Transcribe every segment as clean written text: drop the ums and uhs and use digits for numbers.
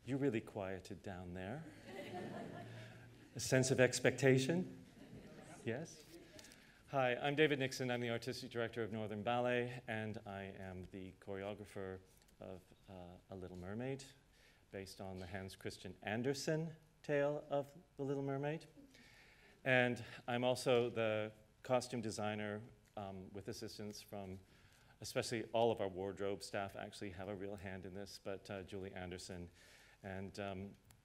You really quieted down there. A sense of expectation? Yes? Hi, I'm David Nixon. I'm the Artistic Director of Northern Ballet, and I am the choreographer of A Little Mermaid, based on the Hans Christian Andersen tale of The Little Mermaid. And I'm also the costume designer with assistance from, especially all of our wardrobe staff actually have a real hand in this, but Julie Anderson. And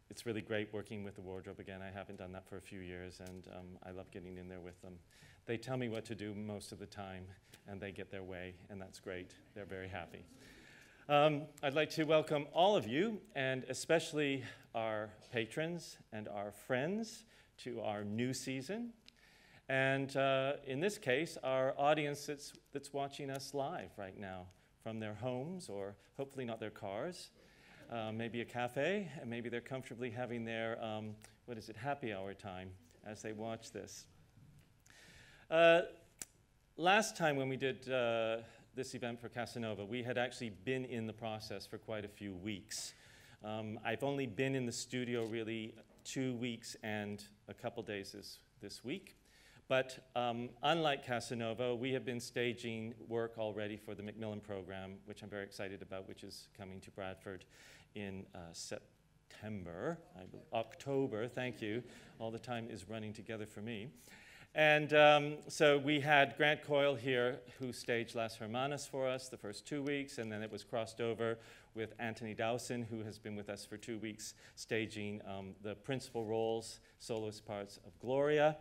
it's really great working with the wardrobe again. I haven't done that for a few years, and I love getting in there with them. They tell me what to do most of the time, and they get their way, and that's great. They're very happy. I'd like to welcome all of you, and especially our patrons and our friends, to our new season. And in this case, our audience that's watching us live right now from their homes, or hopefully not their cars. Maybe a cafe, and maybe they're comfortably having their, happy hour time as they watch this. Last time when we did this event for Casanova, we had actually been in the process for quite a few weeks. I've only been in the studio really 2 weeks and a couple days this week. But unlike Casanova, we have been staging work already for the Macmillan program, which I'm very excited about, which is coming to Bradford in October, thank you. All the time is running together for me. And so we had Grant Coyle here, who staged Las Hermanas for us the first 2 weeks, and then it was crossed over with Anthony Dowson, who has been with us for 2 weeks, staging the principal roles, soloist parts of Gloria.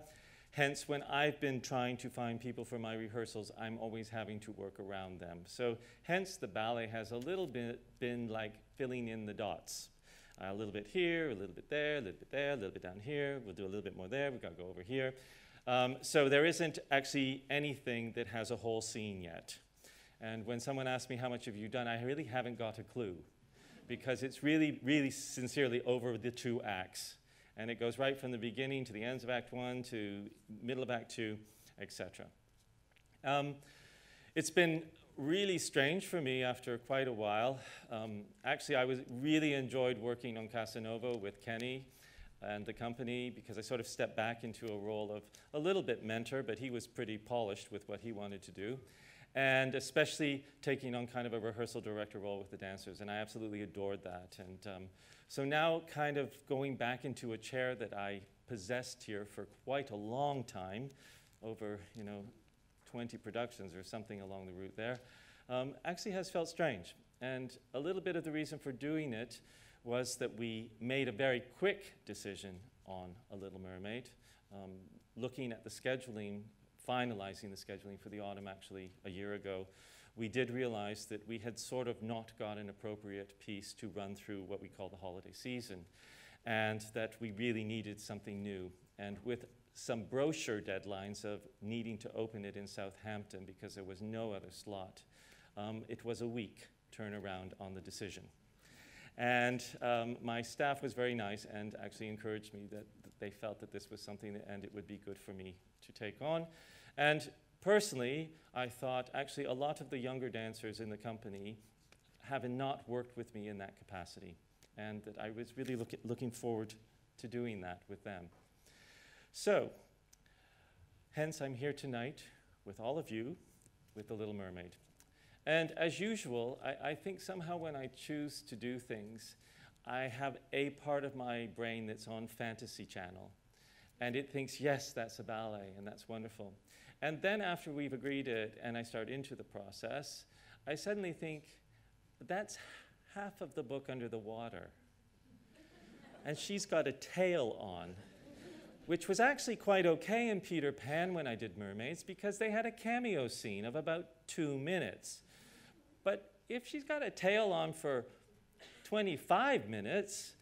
Hence, when I've been trying to find people for my rehearsals, I'm always having to work around them. So hence, the ballet has a little bit been like filling in the dots. A little bit here, a little bit there, a little bit there, a little bit down here. We'll do a little bit more there. We've got to go over here. So there isn't actually anything that has a whole scene yet. And when someone asks me how much have you done, I really haven't got a clue, because it's really, really sincerely over the 2 acts. And it goes right from the beginning to the ends of Act 1 to middle of Act 2, etc. It's been really strange for me after quite a while. Actually, I really enjoyed working on Casanova with Kenny and the company, because I sort of stepped back into a role of a little bit mentor, but he was pretty polished with what he wanted to do. And especially taking on kind of a rehearsal director role with the dancers, and I absolutely adored that. And so now kind of going back into a chair that I possessed here for quite a long time, over 20 productions or something along the route there, actually has felt strange. And a little bit of the reason for doing it was that we made a very quick decision on A Little Mermaid, looking at the scheduling, finalizing the scheduling for the autumn actually a year ago. We did realize that we had sort of not got an appropriate piece to run through what we call the holiday season, and that we really needed something new. And with some brochure deadlines of needing to open it in Southampton because there was no other slot, it was a week turnaround on the decision. And my staff was very nice and actually encouraged me that they felt that this was something and it would be good for me to take on. And personally, I thought actually a lot of the younger dancers in the company have not worked with me in that capacity, and that I was really looking forward to doing that with them. So, hence I'm here tonight with all of you with The Little Mermaid. And as usual, I think somehow when I choose to do things, I have a part of my brain that's on Fantasy Channel. And it thinks, yes, that's a ballet, and that's wonderful. And then after we've agreed it, and I start into the process, I suddenly think, that's half of the book under the water. And she's got a tail on, which was actually quite okay in Peter Pan when I did Mermaids, because they had a cameo scene of about 2 minutes. But if she's got a tail on for 25 minutes,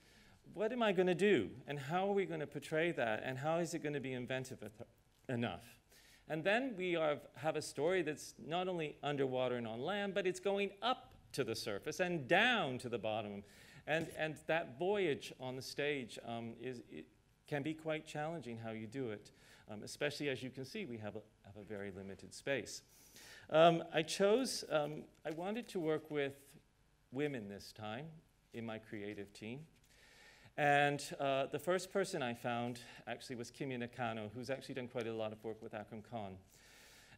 what am I going to do? And how are we going to portray that? And how is it going to be inventive enough? And then we have a story that's not only underwater and on land, but it's going up to the surface and down to the bottom. And that voyage on the stage can be quite challenging how you do it, especially as you can see, we have a very limited space. I wanted to work with women this time in my creative team. And the first person I found actually was Kimi Nakano, who's actually done quite a lot of work with Akram Khan.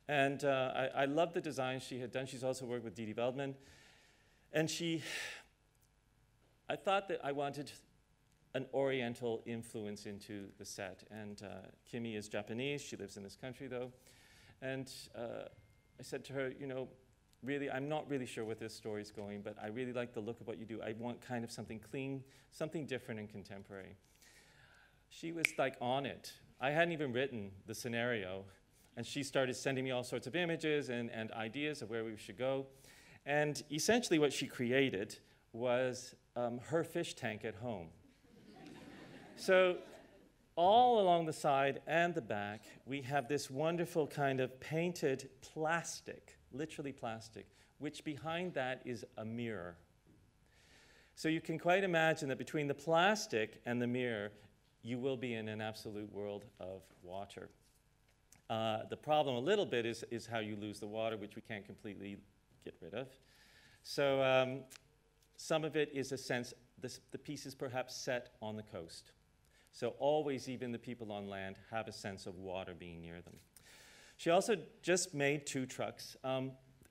And I love the design she had done. She's also worked with Didi Veldman. And I thought that I wanted an Oriental influence into the set. And Kimi is Japanese. She lives in this country, though. And I said to her, you know, really, I'm not really sure what this story is going, but I really like the look of what you do. I want kind of something clean, something different and contemporary. She was like on it. I hadn't even written the scenario. And she started sending me all sorts of images and ideas of where we should go. And essentially what she created was her fish tank at home. So all along the side and the back, we have this wonderful kind of painted plastic, literally plastic, which behind that is a mirror. So you can quite imagine that between the plastic and the mirror, you will be in an absolute world of water. The problem a little bit is how you lose the water, which we can't completely get rid of. So some of it is a sense, the piece is perhaps set on the coast. So always, even the people on land have a sense of water being near them. She also just made 2 trucks.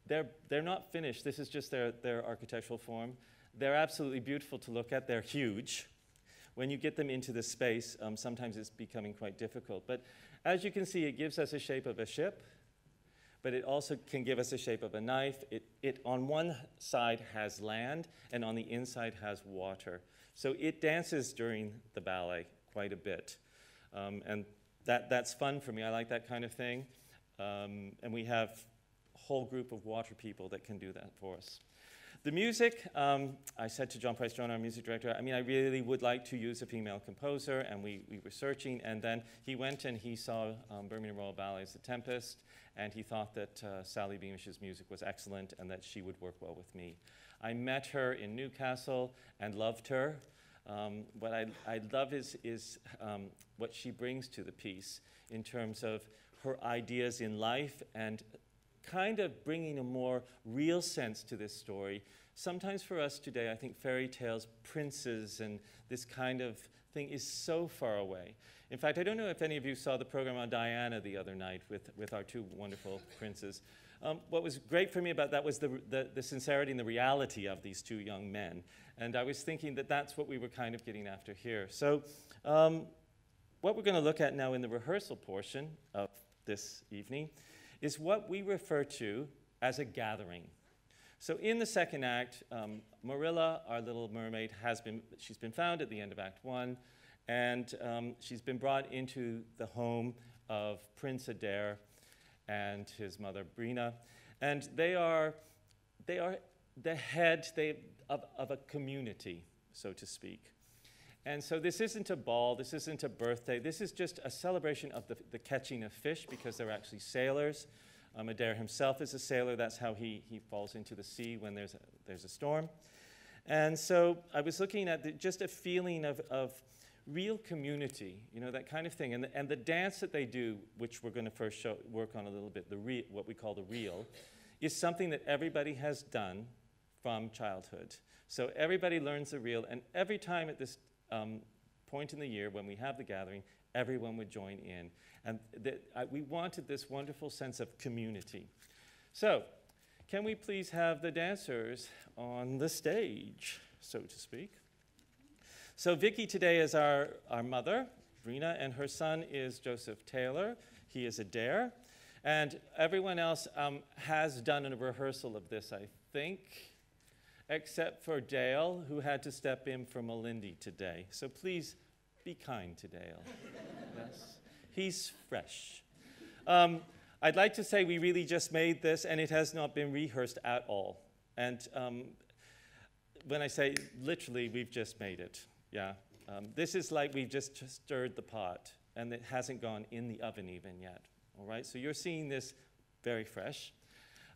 They're not finished. This is just their architectural form. They're absolutely beautiful to look at. They're huge. When you get them into the space, sometimes it's becoming quite difficult. But as you can see, it gives us a shape of a ship, but it also can give us a shape of a knife. It on one side has land, and on the inside has water. So it dances during the ballet quite a bit. And that's fun for me. I like that kind of thing. And we have a whole group of water people that can do that for us. The music, I said to John Price-Jones, our music director, I mean, I really would like to use a female composer, and we were searching, and then he went and he saw Birmingham Royal Ballet's The Tempest, and he thought that Sally Beamish's music was excellent and that she would work well with me. I met her in Newcastle and loved her. What I love is what she brings to the piece in terms of her ideas in life and kind of bringing a more real sense to this story. Sometimes for us today, I think fairy tales, princes, and this kind of thing is so far away. In fact, I don't know if any of you saw the program on Diana the other night with our 2 wonderful princes. What was great for me about that was the sincerity and the reality of these 2 young men. And I was thinking that that's what we were kind of getting after here. So what we're going to look at now in the rehearsal portion of this evening is what we refer to as a gathering. So in the second act, Marilla, our Little Mermaid, she's been found at the end of Act 1, and she's been brought into the home of Prince Adair and his mother Brina, and they are the head of a community, so to speak. And so this isn't a ball, this isn't a birthday, this is just a celebration of the catching of fish, because they're actually sailors. Adair himself is a sailor. That's how he falls into the sea when there's a storm. And so I was looking at just a feeling of real community, you know, that kind of thing. And the dance that they do, which we're going to first work on a little bit, what we call the reel, is something that everybody has done from childhood. So everybody learns the reel, and every time at this point in the year when we have the gathering, everyone would join in. And we wanted this wonderful sense of community. So, can we please have the dancers on the stage, so to speak? So Vicky today is our mother, Brina, and her son is Joseph Taylor. He is Adair. And everyone else has done a rehearsal of this, I think, except for Dale, who had to step in for Melindy today. So please be kind to Dale. Yes. He's fresh. I'd like to say we really just made this, and it has not been rehearsed at all. And when I say literally, we've just made it. Yeah. This is like we've just stirred the pot, and it hasn't gone in the oven even yet. All right? So you're seeing this very fresh.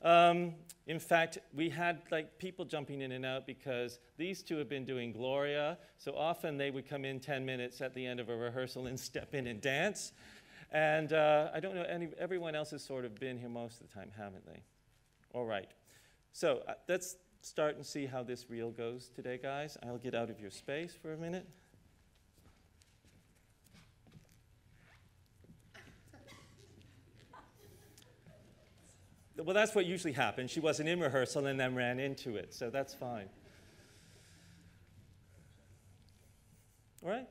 In fact, we had like people jumping in and out because these 2 have been doing Gloria. So often they would come in 10 minutes at the end of a rehearsal and step in and dance. And I don't know, everyone else has sort of been here most of the time, haven't they? All right. So let's start and see how this reel goes today, guys. I'll get out of your space for a minute. Well, that's what usually happens. She wasn't in rehearsal and then ran into it, so that's fine. All right.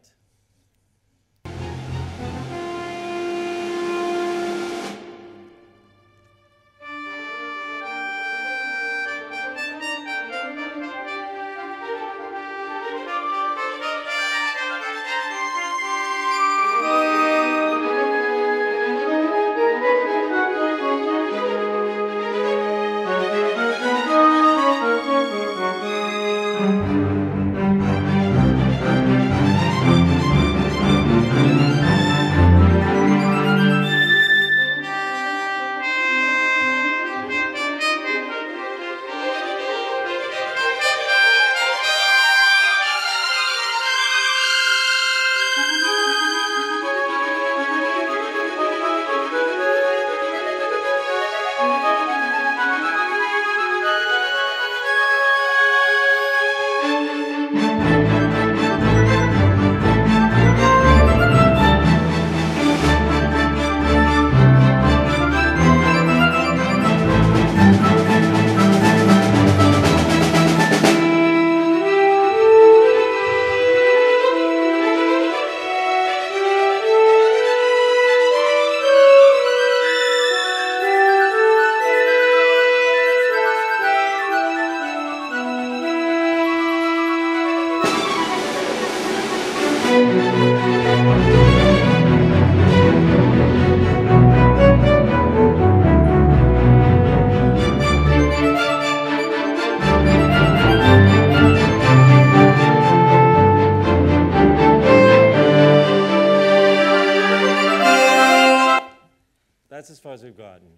That's as far as we've gotten.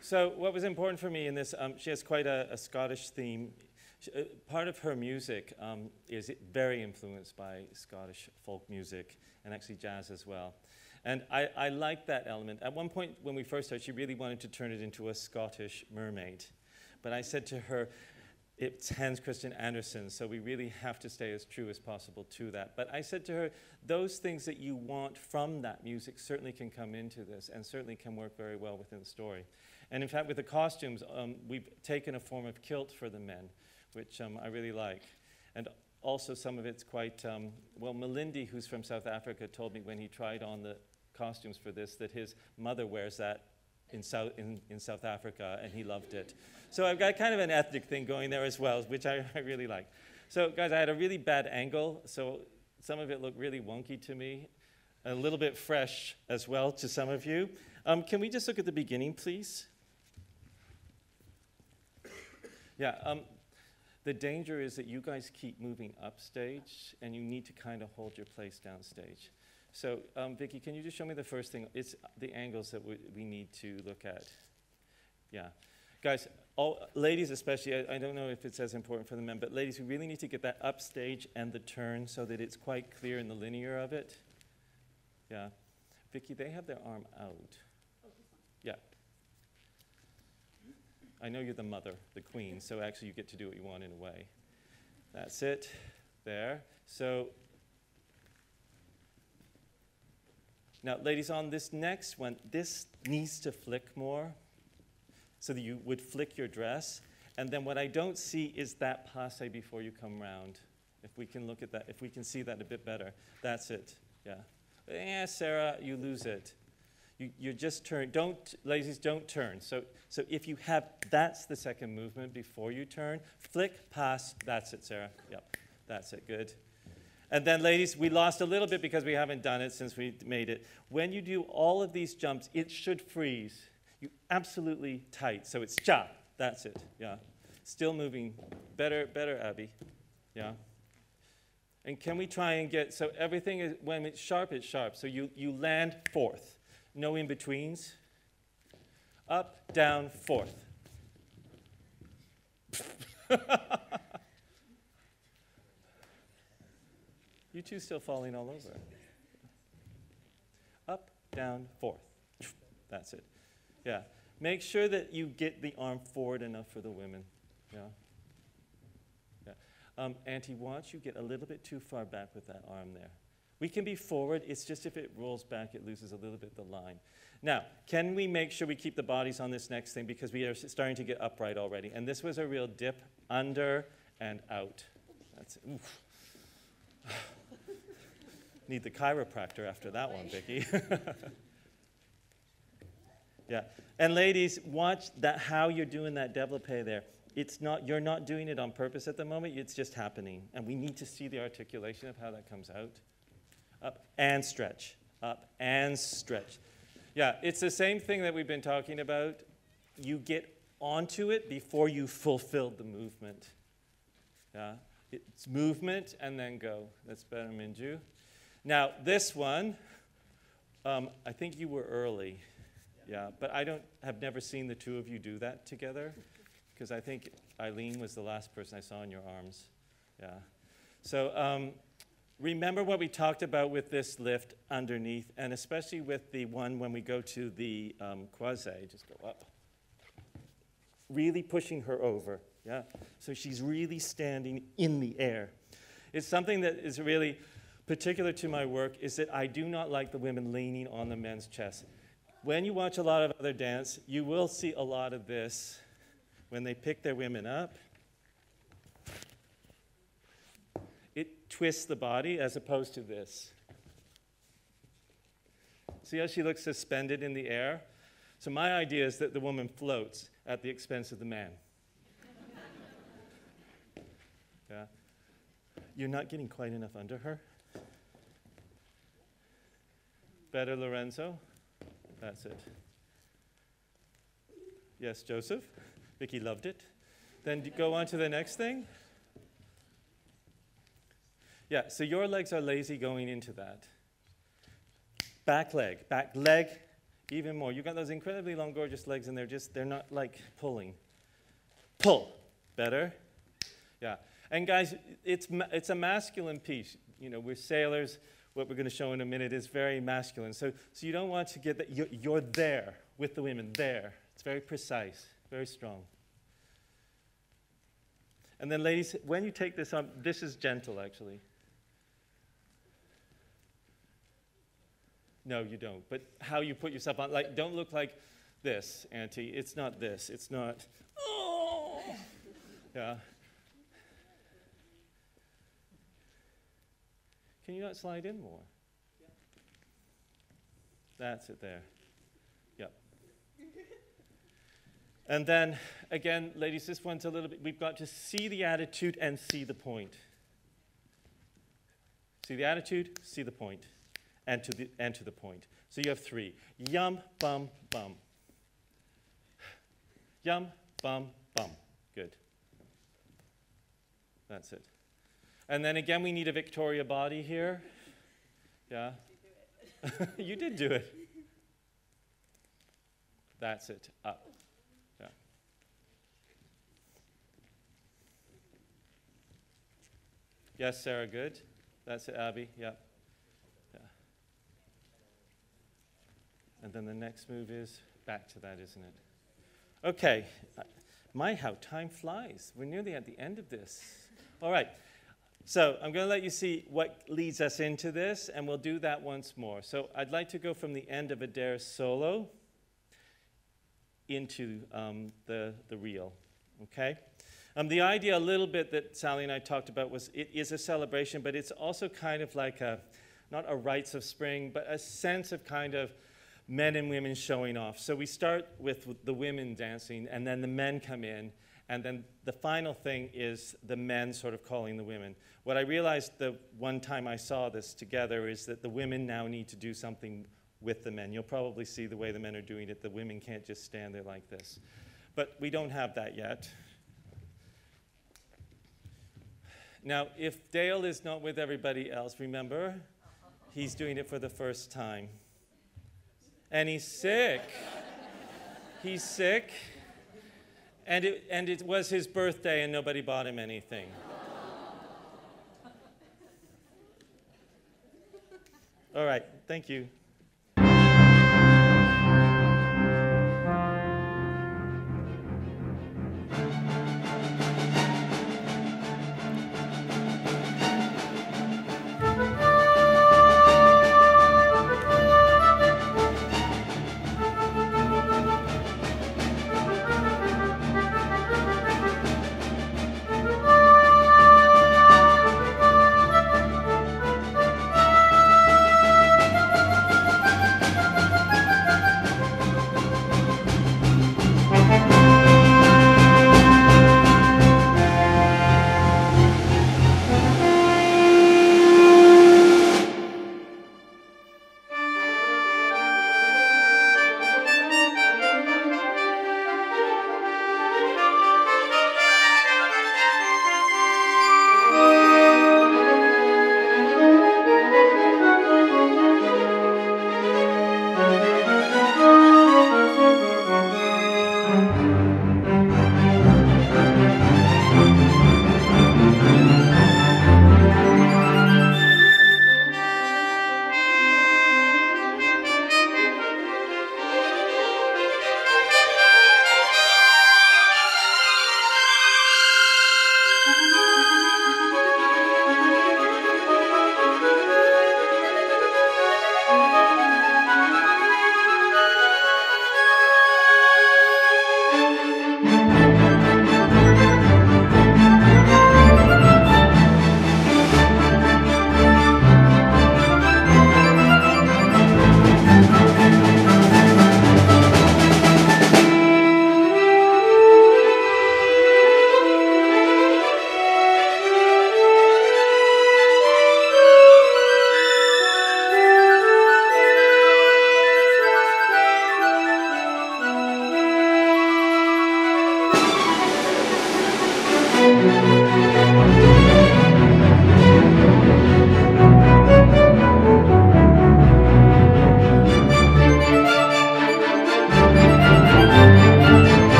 So what was important for me in this, she has quite a Scottish theme. Part of her music is very influenced by Scottish folk music and actually jazz as well. And I like that element. At one point when we first started, she really wanted to turn it into a Scottish mermaid. But I said to her, it's Hans Christian Andersen, so we really have to stay as true as possible to that. But I said to her, those things that you want from that music certainly can come into this and certainly can work very well within the story. And in fact, with the costumes, we've taken a form of kilt for the men, which I really like. And also some of it's quite, well, Melindy, who's from South Africa, told me when he tried on the costumes for this that his mother wears that in South Africa, and he loved it. So I've got kind of an ethnic thing going there as well, which I really like. So guys, I had a really bad angle, so some of it looked really wonky to me, a little bit fresh as well to some of you. Can we just look at the beginning, please? Yeah, the danger is that you guys keep moving upstage, and you need to kind of hold your place downstage. So, Vicky, can you just show me the first thing? It's the angles that we need to look at. Yeah. Guys, ladies especially, I don't know if it's as important for the men, but ladies, we really need to get that upstage and the turn so that it's quite clear in the linear of it. Yeah. Vicky, they have their arm out. Yeah. I know you're the mother, the queen, so actually you get to do what you want in a way. That's it. There. So, now, ladies, on this next one, this needs to flick more so that you would flick your dress. And then what I don't see is that passe before you come round. If we can look at that, if we can see that a bit better. That's it, yeah. Yeah, Sarah, you lose it. You just turn, ladies, don't turn. So if you have, that's the second movement before you turn. Flick, pass, that's it, Sarah. Yep, that's it, good. And then, ladies, we lost a little bit because we haven't done it since we made it. When you do all of these jumps, it should freeze. You absolutely tight. So it's cha. That's it. Yeah. Still moving. Better, Abby. Yeah. And can we try and get, so everything is, when it's sharp, it's sharp. So you land fourth. No in-betweens. Up, down, fourth. You two still falling all over. Up, down, fourth. That's it. Yeah. Make sure that you get the arm forward enough for the women. Yeah. Yeah. Auntie, watch you get a little bit too far back with that arm there. We can be forward. It's just if it rolls back, it loses a little bit the line. Now, can we make sure we keep the bodies on this next thing? Because we are starting to get upright already. And this was a real dip under and out. That's it. Oof. Need the chiropractor after that one, Vicky. Yeah. And ladies, watch that how you're doing that développé there. It's not, you're not doing it on purpose at the moment. It's just happening. And we need to see the articulation of how that comes out. Up and stretch. Up and stretch. Yeah, it's the same thing that we've been talking about. You get onto it before you fulfilled the movement. Yeah, it's movement and then go. That's better, Minju. Now, this one, I think you were early. Yeah, but have never seen the two of you do that together, because I think Eileen was the last person I saw in your arms. Yeah. So remember what we talked about with this lift underneath, and especially with the one when we go to the quasi, just go up. Really pushing her over, yeah? So she's really standing in the air. It's something that is really particular to my work, is that I do not like the women leaning on the men's chest. When you watch a lot of other dance, you will see a lot of this when they pick their women up. It twists the body as opposed to this. See how she looks suspended in the air? So my idea is that the woman floats at the expense of the man. Yeah. You're not getting quite enough under her. Better, Lorenzo? That's it. Yes, Joseph? Vicky loved it. Then go on to the next thing. Yeah, so your legs are lazy going into that. Back leg, even more. You've got those incredibly long, gorgeous legs, and they're not like pulling. Pull. Better. Yeah. And guys, it's a masculine piece. You know, we're sailors. What we're going to show in a minute is very masculine. So you don't want to get that. You're there with the women, there. It's very precise, very strong. And then ladies, when you take this on, this is gentle actually. No, you don't. But how you put yourself on, like, don't look like this, Auntie. It's not this. It's not, oh. Yeah. Can you not slide in more? Yeah. That's it there. Yep. And then, again, ladies, this one's a little bit, we've got to see the attitude and see the point. See the attitude, see the point, and to the point. So you have three. Yum, bum, bum. Yum, bum, bum. Good. That's it. And then again, we need a Victoria body here. Yeah. You did do it. That's it. Up. Yeah. Yes, Sarah, good. That's it, Abby. Yep. Yeah. And then the next move is back to that, isn't it? Okay. How time flies. We're nearly at the end of this. All right. So I'm going to let you see what leads us into this, and we'll do that once more. So I'd like to go from the end of Adair's solo into the reel, okay? The idea a little bit that Sally and I talked about was it is a celebration, but it's also kind of like not a rites of spring, but a sense of kind of men and women showing off. So we start with the women dancing, and then the men come in, and then the final thing is the men sort of calling the women. What I realized the one time I saw this together is that the women now need to do something with the men. You'll probably see the way the men are doing it. The women can't just stand there like this. But we don't have that yet. Now, if Dale is not with everybody else, remember, he's doing it for the first time. And he's sick. He's sick. And it was his birthday and nobody bought him anything. All right, thank you.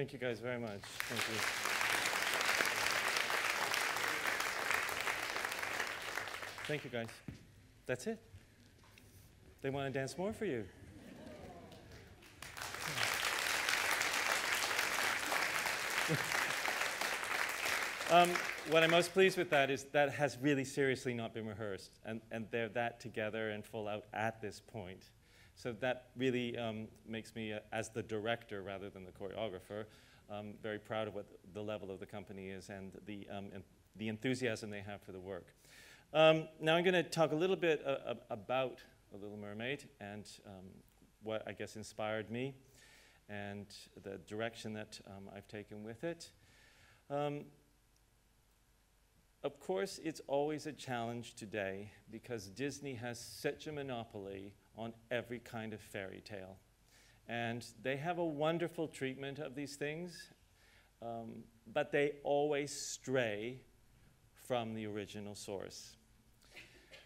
Thank you guys very much. Thank you. Thank you, guys. That's it. They want to dance more for you. What I'm most pleased with that is that has really seriously not been rehearsed, and they're that together and full out at this point. So that really makes me, as the director rather than the choreographer, very proud of what the level of the company is and the enthusiasm they have for the work. Now I'm going to talk a little bit about The Little Mermaid and what I guess inspired me and the direction that I've taken with it. Of course, it's always a challenge today because Disney has such a monopoly on every kind of fairy tale. And they have a wonderful treatment of these things, but they always stray from the original source.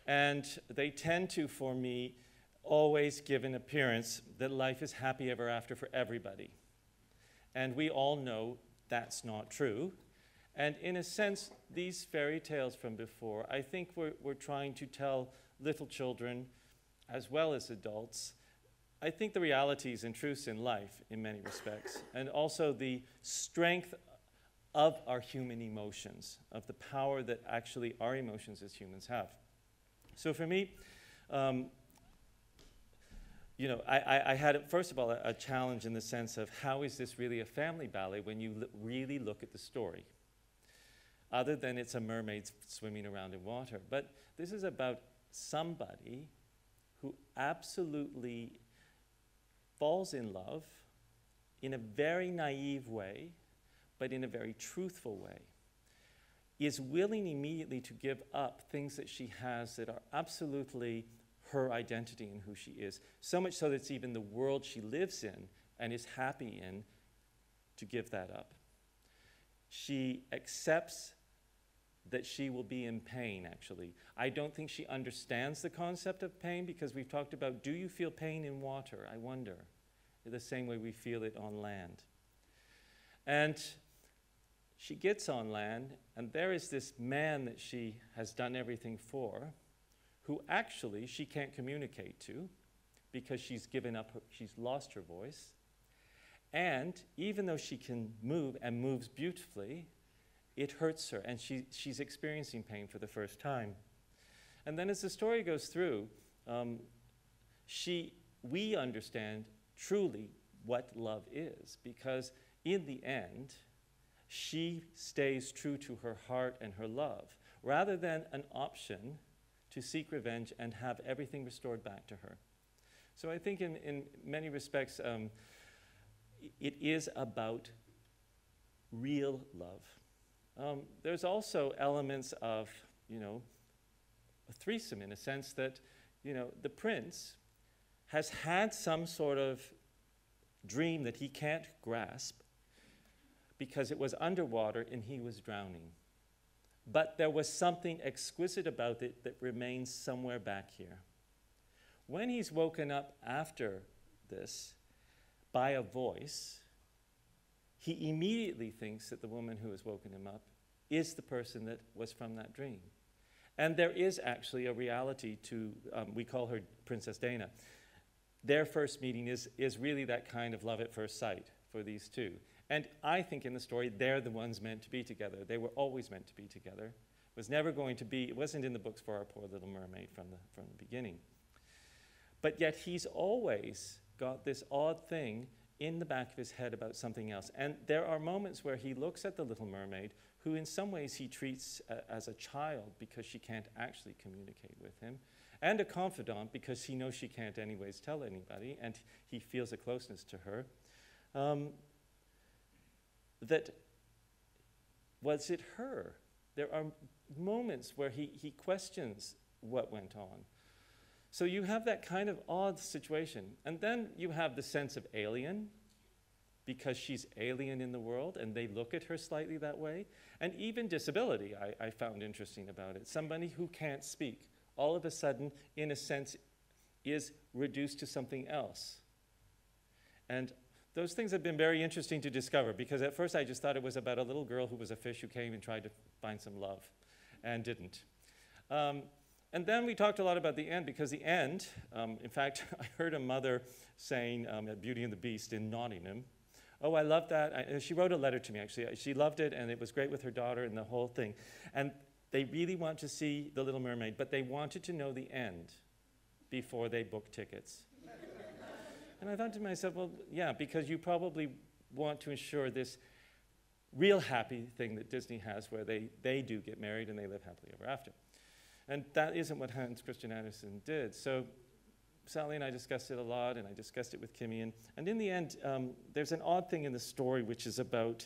And they tend to, for me, always give an appearance that life is happy ever after for everybody. And we all know that's not true. And in a sense, these fairy tales from before, I think we're trying to tell little children, as well as adults, I think the realities and truths in life in many respects, and also the strength of our human emotions, of the power that actually our emotions as humans have. So for me, you know, I had, first of all, a challenge in the sense of how is this really a family ballet when you really look at the story? Other than it's a mermaid swimming around in water. But this is about somebody who absolutely falls in love in a very naive way, but in a very truthful way, is willing immediately to give up things that she has that are absolutely her identity and who she is, so much so that it's even the world she lives in and is happy in to give that up. She accepts that she will be in pain, actually. I don't think she understands the concept of pain because we've talked about, do you feel pain in water? I wonder, the same way we feel it on land. And she gets on land, and there is this man that she has done everything for, who actually she can't communicate to because she's given up, she's lost her voice. And even though she can move and moves beautifully, it hurts her, and she's experiencing pain for the first time. And then as the story goes through, we understand truly what love is, because in the end, she stays true to her heart and her love, rather than an option to seek revenge and have everything restored back to her. So I think in many respects, it is about real love. There's also elements of, you know, a threesome in a sense that, you know, the prince has had some sort of dream that he can't grasp because it was underwater and he was drowning. But there was something exquisite about it that remains somewhere back here. When he's woken up after this by a voice, he immediately thinks that the woman who has woken him up is the person that was from that dream. And there is actually a reality to, we call her Princess Dana. Their first meeting is really that kind of love at first sight for these two. And I think in the story, they're the ones meant to be together. They were always meant to be together. It was never going to be, it wasn't in the books for our poor Little Mermaid from the beginning. But yet he's always got this odd thing in the back of his head about something else. And there are moments where he looks at the Little Mermaid, who in some ways he treats as a child because she can't actually communicate with him, and a confidant because he knows she can't anyways tell anybody, and he feels a closeness to her. That, was it her? There are moments where he questions what went on. So you have that kind of odd situation. And then you have the sense of alien, because she's alien in the world, and they look at her slightly that way. And even disability, I found interesting about it. Somebody who can't speak, all of a sudden, in a sense, is reduced to something else. And those things have been very interesting to discover, because at first I just thought it was about a little girl who was a fish who came and tried to find some love and didn't. And then we talked a lot about the end, because the end, in fact, I heard a mother saying at Beauty and the Beast in Nottingham, oh, I love that. She wrote a letter to me, actually. She loved it, and it was great with her daughter and the whole thing. And they really want to see The Little Mermaid, but they wanted to know the end before they booked tickets. And I thought to myself, well, yeah, because you probably want to ensure this real happy thing that Disney has, where they do get married and they live happily ever after. And that isn't what Hans Christian Andersen did. So Sally and I discussed it a lot, and I discussed it with Kimmy. And in the end, there's an odd thing in the story, which is about,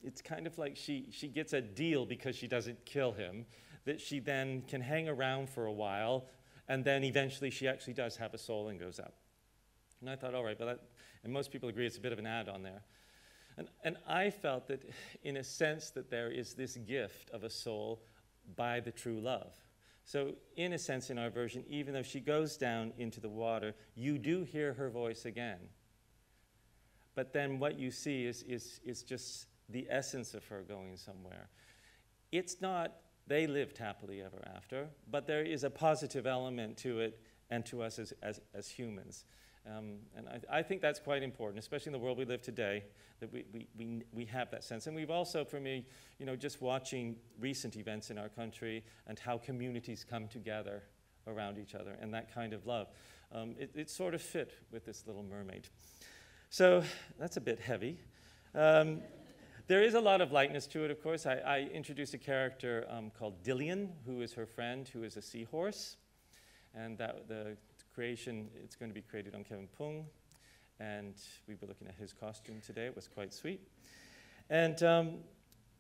it's kind of like she gets a deal because she doesn't kill him, that she then can hang around for a while, and then eventually she actually does have a soul and goes up. And I thought, all right, but that, and most people agree it's a bit of an add-on there. And I felt that, in a sense, that there is this gift of a soul by the true love. So in a sense, in our version, even though she goes down into the water, you do hear her voice again. But then what you see is just the essence of her going somewhere. It's not, they lived happily ever after, but there is a positive element to it and to us as humans. And I think that's quite important, especially in the world we live today, that we have that sense. And we've also, for me, you know, just watching recent events in our country and how communities come together around each other and that kind of love, it sort of fit with this Little Mermaid. So that's a bit heavy. There is a lot of lightness to it, of course. I introduced a character called Dillian, who is her friend, who is a seahorse. And that the creation, it's going to be created on Kevin Pung. And we were looking at his costume today. It was quite sweet. And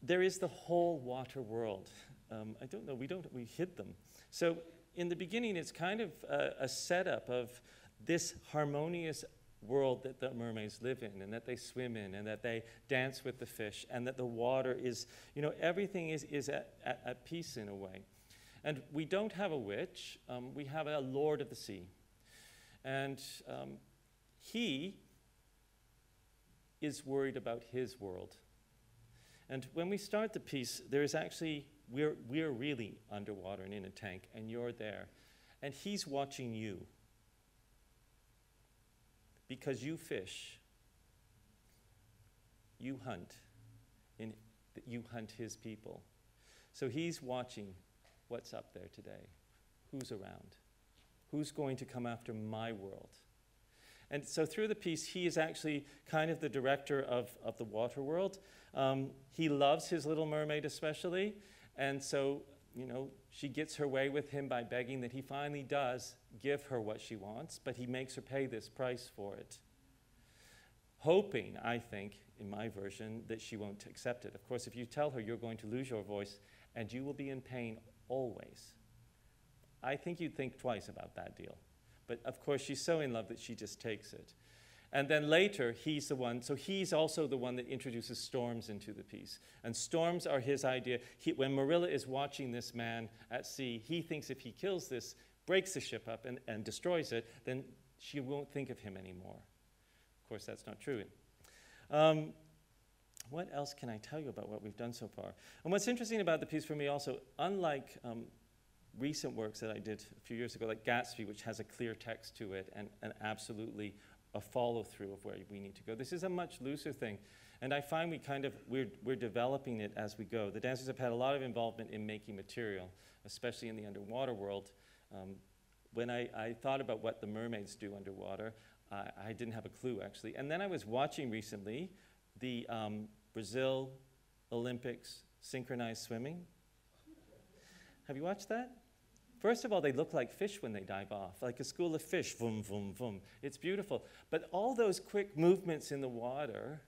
there is the whole water world. I don't know, we hid them. So in the beginning, it's kind of a setup of this harmonious world that the mermaids live in, and that they swim in, and that they dance with the fish, and that the water is, you know, everything is at peace in a way. And we don't have a witch, we have a lord of the sea. And he is worried about his world. And when we start the piece, there is actually, we're really underwater and in a tank, and you're there. And he's watching you. Because you fish, you hunt, and you hunt his people. So he's watching what's up there today, who's around, who's going to come after my world. And so through the piece, he is actually kind of the director of the water world. He loves his Little Mermaid especially, and so, you know, she gets her way with him by begging that he finally does give her what she wants, but he makes her pay this price for it. Hoping, I think, in my version, that she won't accept it. Of course, if you tell her you're going to lose your voice and you will be in pain always, I think you'd think twice about that deal. But of course, she's so in love that she just takes it. And then later, he's the one, so he's also the one that introduces storms into the piece. And storms are his idea. When Marilla is watching this man at sea, he thinks if he kills this, breaks the ship up and destroys it, then she won't think of him anymore. Of course, that's not true. What else can I tell you about what we've done so far? And what's interesting about the piece for me also, unlike recent works that I did a few years ago, like Gatsby, which has a clear text to it and absolutely a follow-through of where we need to go. This is a much looser thing. And I find we're developing it as we go. The dancers have had a lot of involvement in making material, especially in the underwater world. When I thought about what the mermaids do underwater, I didn't have a clue, actually. And then I was watching recently the Brazil Olympics synchronized swimming. Have you watched that? First of all, they look like fish when they dive off, like a school of fish, vroom, vroom, vroom. It's beautiful. But all those quick movements in the water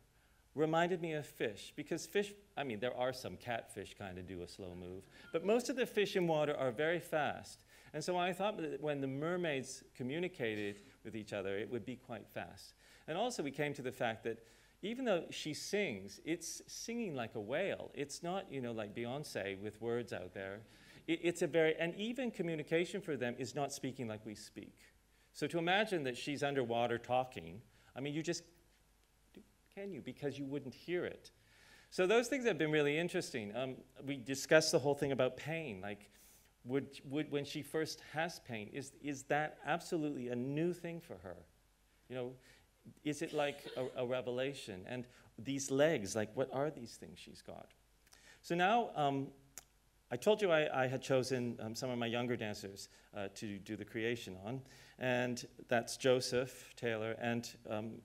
reminded me of fish, because fish, I mean, there are some catfish kind of do a slow move, but most of the fish in water are very fast. And so I thought that when the mermaids communicated with each other, it would be quite fast. And also we came to the fact that even though she sings, it's singing like a whale. It's not, you know, like Beyonce with words out there. It's a very, and even communication for them is not speaking like we speak. So to imagine that she's underwater talking, I mean, you just, can you? Because you wouldn't hear it. So those things have been really interesting. We discussed the whole thing about pain. Like, when she first has pain, is that absolutely a new thing for her? You know, is it like a revelation? And these legs, like, what are these things she's got? So now, I told you I had chosen some of my younger dancers to do the creation on, and that's Joseph Taylor, and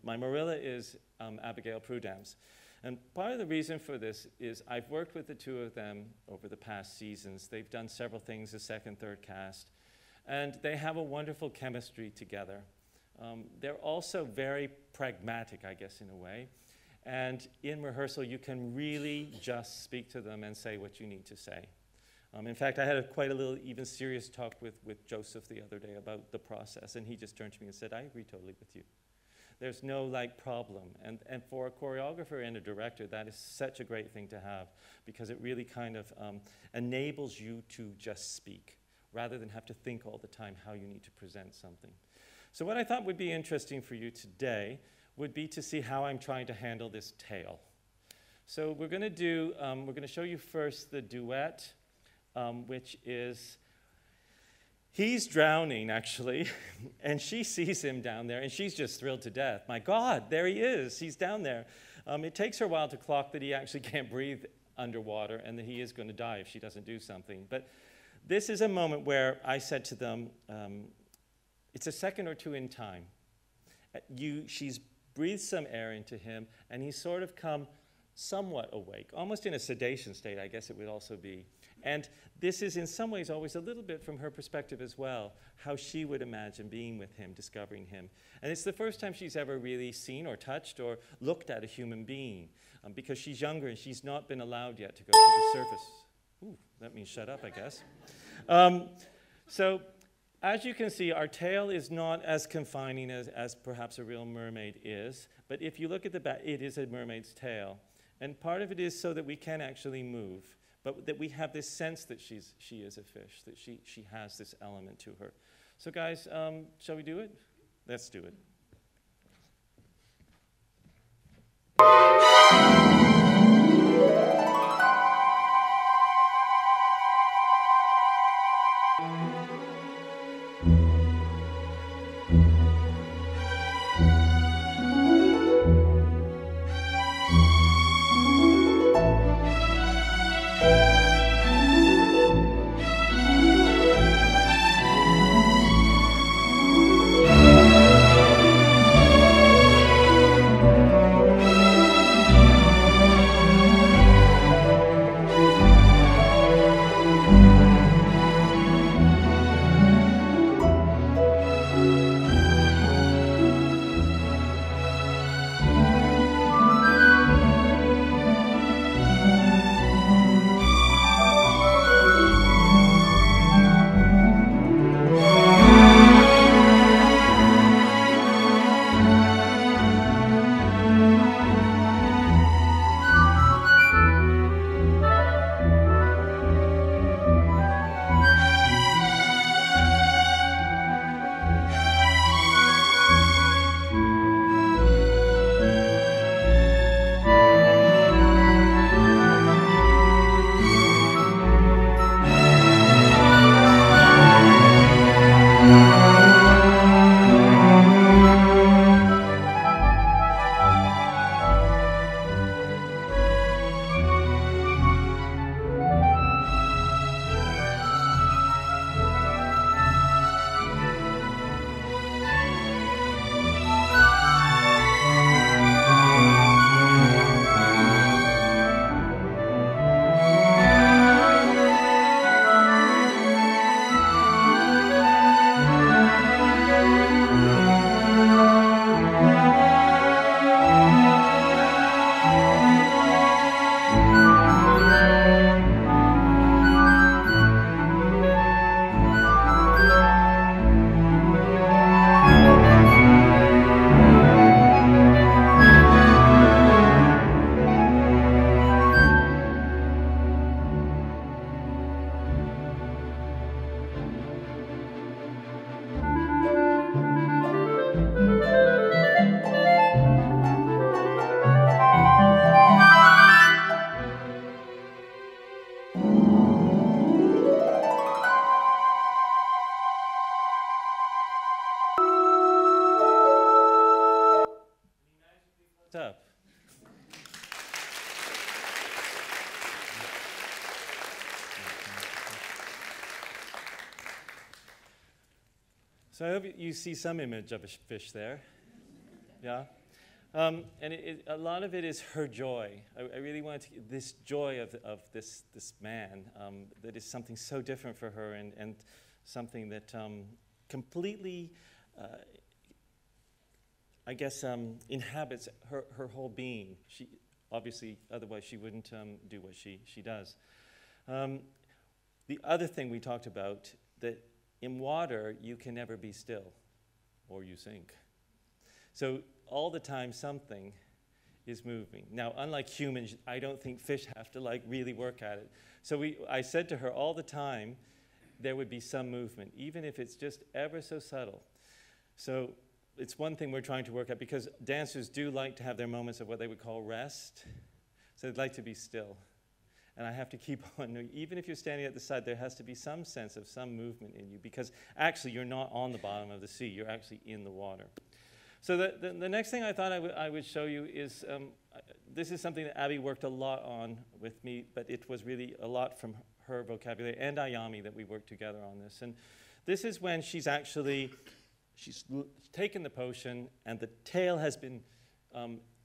my Marilla is Abigail Prudams. And part of the reason for this is I've worked with the two of them over the past seasons. They've done several things, a second, third cast, and they have a wonderful chemistry together. They're also very pragmatic, I guess, in a way. And in rehearsal, you can really just speak to them and say what you need to say. In fact, I had quite a little, even serious talk with Joseph the other day about the process, and he just turned to me and said, I agree totally with you. There's no problem. And for a choreographer and a director, that is such a great thing to have, because it really kind of enables you to just speak, rather than have to think all the time how you need to present something. So what I thought would be interesting for you today would be to see how I'm trying to handle this tail. So we're going to show you first the duet, which is, he's drowning, actually, and she sees him down there, and she's just thrilled to death. My God, there he is. He's down there. It takes her a while to clock that he actually can't breathe underwater and that he is going to die if she doesn't do something. But this is a moment where I said to them, it's a second or two in time. She's breathed some air into him, and he's sort of come somewhat awake, almost in a sedation state, I guess it would also be. And this is in some ways always a little bit from her perspective as well, how she would imagine being with him, discovering him. And it's the first time she's ever really seen or touched or looked at a human being, because she's younger and she's not been allowed yet to go to the surface. Ooh, that means shut up, I guess. So as you can see, our tail is not as confining as perhaps a real mermaid is, but if you look at the back, it is a mermaid's tail. And part of it is so that we can actually move, but that we have this sense that she is a fish, that she has this element to her. So guys, shall we do it? Let's do it. So I hope you see some image of a fish there. Yeah? And a lot of it is her joy. I really wanted this joy of this man that is something so different for her and something that completely, I guess, inhabits her whole being. She obviously, otherwise she wouldn't do what she does. The other thing we talked about, that in water you can never be still or you sink. So all the time something is moving. Now, unlike humans, I don't think fish have to like really work at it. So I said to her all the time there would be some movement, even if it's just ever so subtle. So it's one thing we're trying to work at, because dancers do like to have their moments of what they would call rest. So they'd like to be still. And I have to keep on, even if you're standing at the side, there has to be some sense of some movement in you, because actually you're not on the bottom of the sea, you're actually in the water. So the next thing I thought I would show you is, this is something that Abby worked a lot on with me, but it was really a lot from her vocabulary, and Ayami, that we worked together on this. And this is when she's taken the potion, and the tail has been,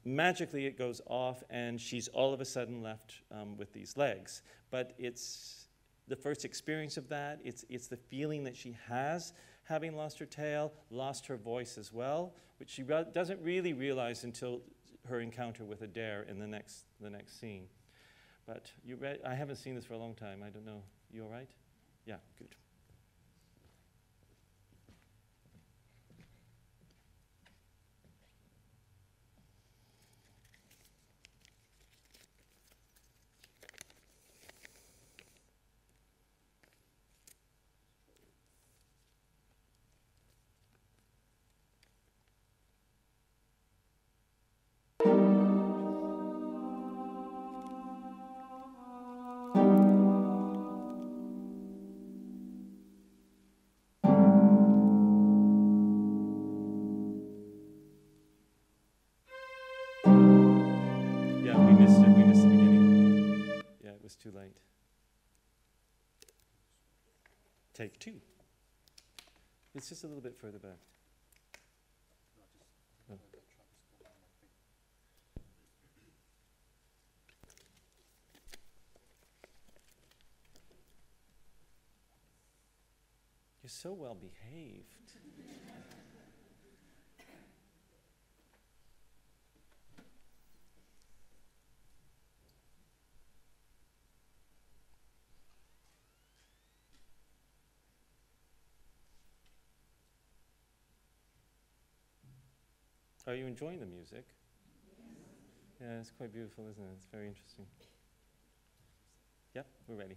magically it goes off, and she's all of a sudden left with these legs. But it's the first experience of that. It's the feeling that she has, having lost her tail, lost her voice as well, which she doesn't really realize until her encounter with Adair in the next scene. But I haven't seen this for a long time. I don't know. You all right? Yeah, good. Too late. Take two. It's just a little bit further back. Oh. You're so well behaved. Are you enjoying the music? Yes. Yeah, it's quite beautiful, isn't it? It's very interesting. Yep, we're ready.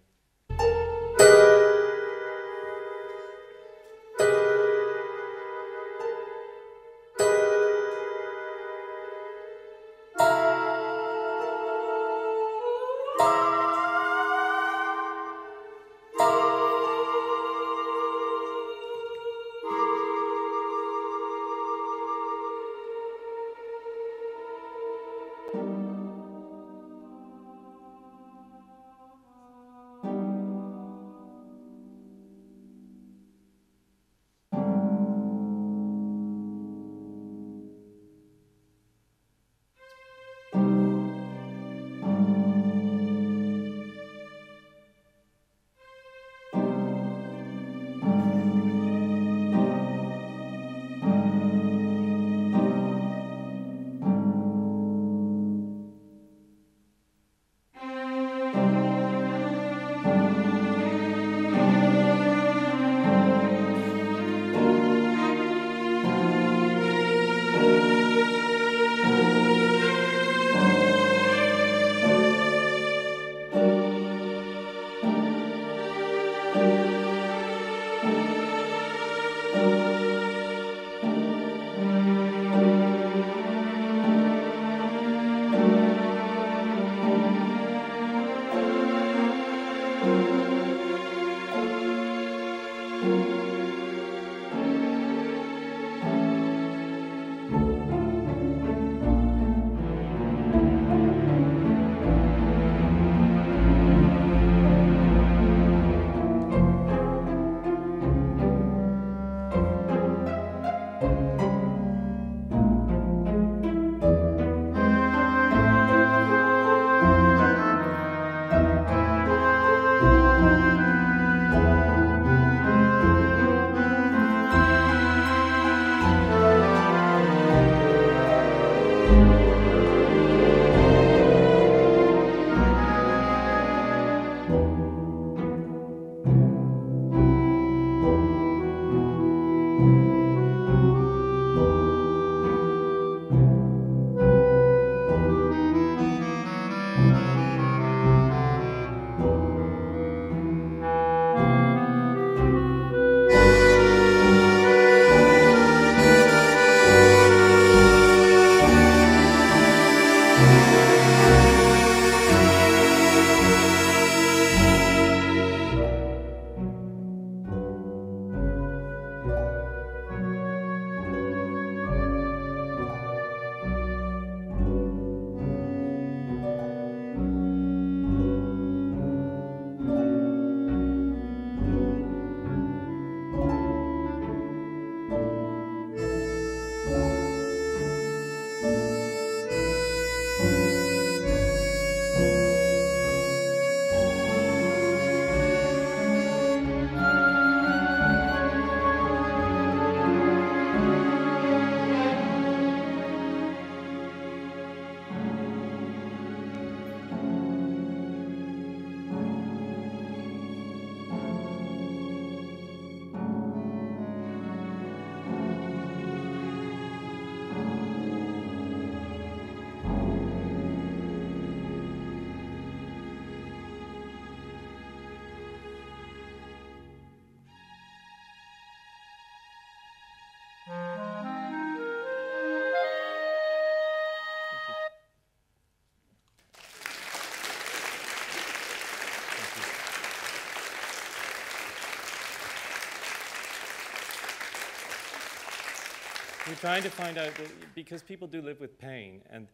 we're trying to find out, because people do live with pain, and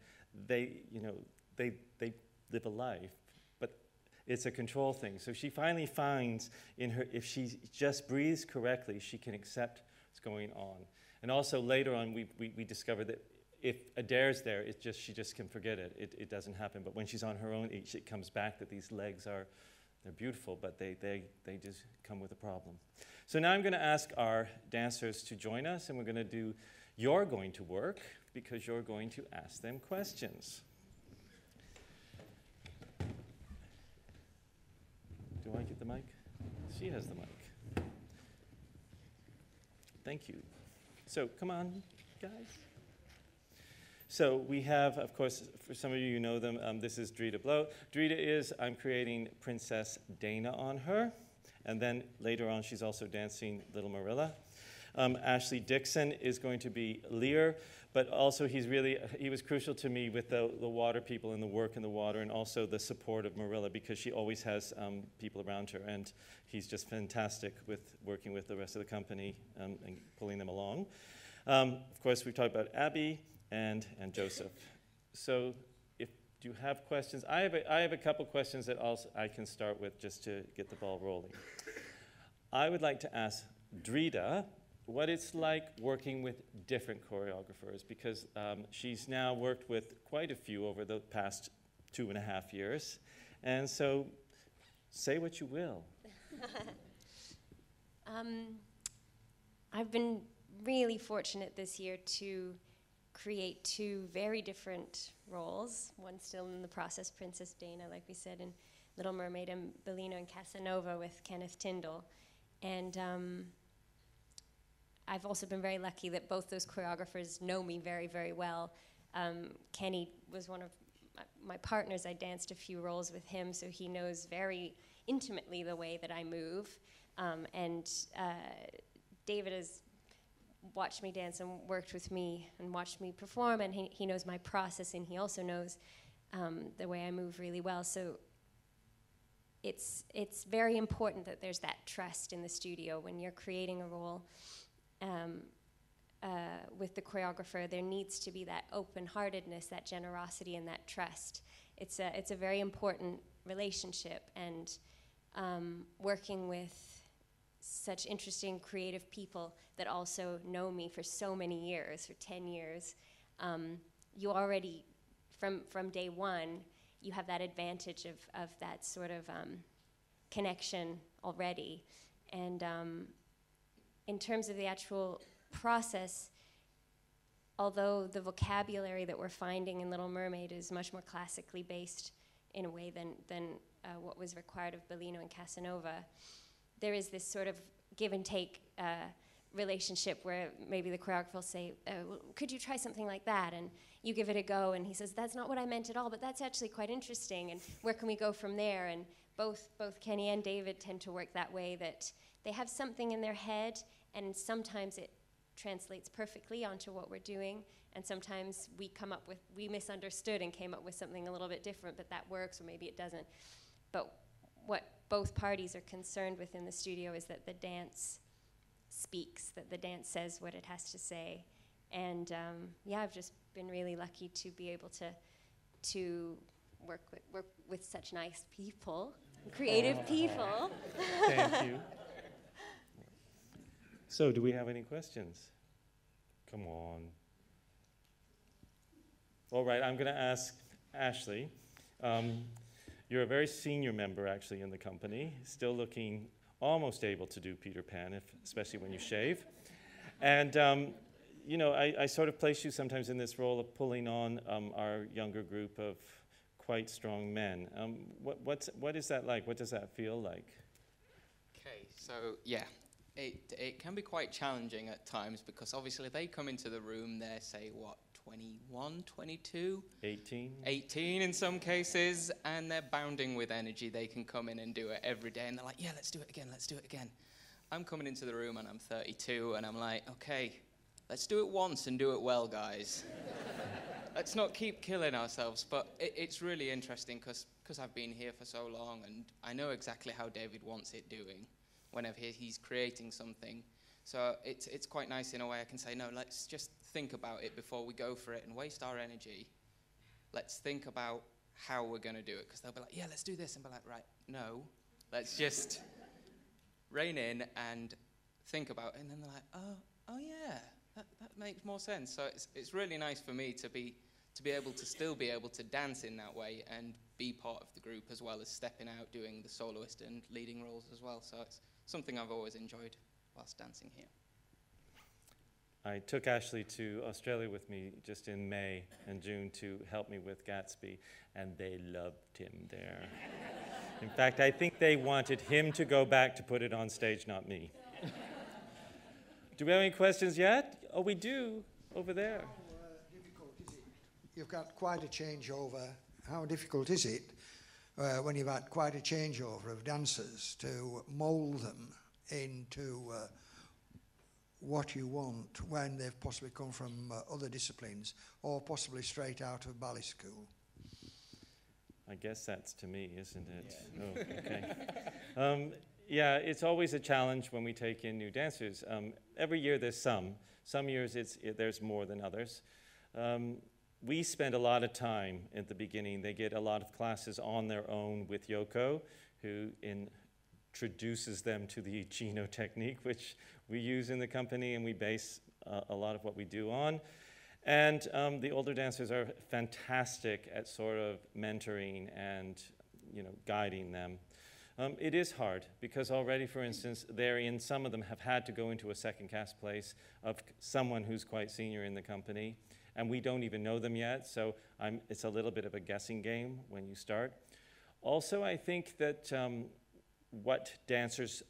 they live a life, but it's a control thing. So she finally finds in her, if she just breathes correctly, she can accept what's going on. And also later on, we discovered that if Adair's there, she just can forget it. It doesn't happen. But when she's on her own, it comes back that these legs they're beautiful, but they just come with a problem. So now I'm going to ask our dancers to join us, and we're going to do You're Going to Work, because you're going to ask them questions. Do I get the mic? She has the mic. Thank you. So come on, guys. So we have, of course, for some of you know them, this is Drita Blow. Drita I'm creating Princess Dana on her. And then later on, she's also dancing Little Marilla. Ashley Dixon is going to be Lear, but also he was crucial to me with the water people and the work in the water, and also the support of Marilla, because she always has people around her, and he's just fantastic with working with the rest of the company and pulling them along. Of course, we've talked about Abby and Joseph. So if you have questions, I have a couple questions that also I can start with just to get the ball rolling. I would like to ask Drita what it's like working with different choreographers, because she's now worked with quite a few over the past 2.5 years. And so say what you will. I've been really fortunate this year to create 2 very different roles. One still in the process, Princess Dana, like we said, in Little Mermaid, and Bellino and Casanova with Kenneth Tyndall. And I've also been very lucky that both those choreographers know me very, very well. Kenny was one of my partners. I danced a few roles with him, so he knows very intimately the way that I move. And David has watched me dance and worked with me and watched me perform, and he knows my process, and he also knows the way I move really well. So it's very important that there's that trust in the studio when you're creating a role. With the choreographer, there needs to be that open-heartedness, that generosity, and that trust. It's a very important relationship, and working with such interesting, creative people that also know me for so many years, for 10 years, you already, from day one, you have that advantage of that sort of connection already. And in terms of the actual process, although the vocabulary that we're finding in Little Mermaid is much more classically based in a way than what was required of Bellino and Casanova, there is this sort of give and take relationship where maybe the choreographer will say, well, could you try something like that? And you give it a go, and he says, that's not what I meant at all, but that's actually quite interesting, and where can we go from there? And both Kenny and David tend to work that way, that they have something in their head, and sometimes it translates perfectly onto what we're doing, and sometimes we misunderstood and came up with something a little bit different, but that works, or maybe it doesn't. But what both parties are concerned with in the studio is that the dance speaks, that the dance says what it has to say. And yeah, I've just been really lucky to be able to work with such nice people, creative people. Thank you. So, do we have any questions? Come on. All right, I'm going to ask Ashley. You're a very senior member, actually, in the company, still looking almost able to do Peter Pan, especially when you shave. And, you know, I sort of place you sometimes in this role of pulling on our younger group of quite strong men. What is that like? What does that feel like? Okay, so, yeah. It can be quite challenging at times, because obviously they come into the room, they're, say, what, 21, 22? 18. 18 in some cases, and they're bounding with energy. They can come in and do it every day, and they're like, yeah, let's do it again, let's do it again. I'm coming into the room, and I'm 32, and I'm like, okay, let's do it once and do it well, guys. Let's not keep killing ourselves. But it's really interesting, because I've been here for so long, and I know exactly how David wants it doing whenever he's creating something. So it's quite nice in a way. I can say, no, let's just think about it before we go for it and waste our energy. Let's think about how we're going to do it, because they'll be like, yeah, let's do this, and be like, right, no, let's just rein in and think about it. And then they're like, oh yeah, that makes more sense. So it's really nice for me to be able to still be able to dance in that way and be part of the group, as well as stepping out, doing the soloist and leading roles as well. So it's something I've always enjoyed whilst dancing here. I took Ashley to Australia with me just in May and June to help me with Gatsby, and they loved him there. In fact, I think they wanted him to go back to put it on stage, not me. Do we have any questions yet? Oh, we do, over there. How difficult is it? You've got quite a changeover. How difficult is it when you've had quite a changeover of dancers to mould them into what you want when they've possibly come from other disciplines or possibly straight out of ballet school? I guess that's to me, isn't it? Yeah. Oh, okay. Yeah, it's always a challenge when we take in new dancers. Every year there's some. Some years there's more than others. We spend a lot of time at the beginning. They get a lot of classes on their own with Yoko, who introduces them to the Chino technique, which we use in the company and we base a lot of what we do on. And the older dancers are fantastic at sort of mentoring and guiding them. It is hard because already, for instance, some of them have had to go into a second cast place of someone who's quite senior in the company, and we don't even know them yet, so it's a little bit of a guessing game when you start. Also, I think that what dancers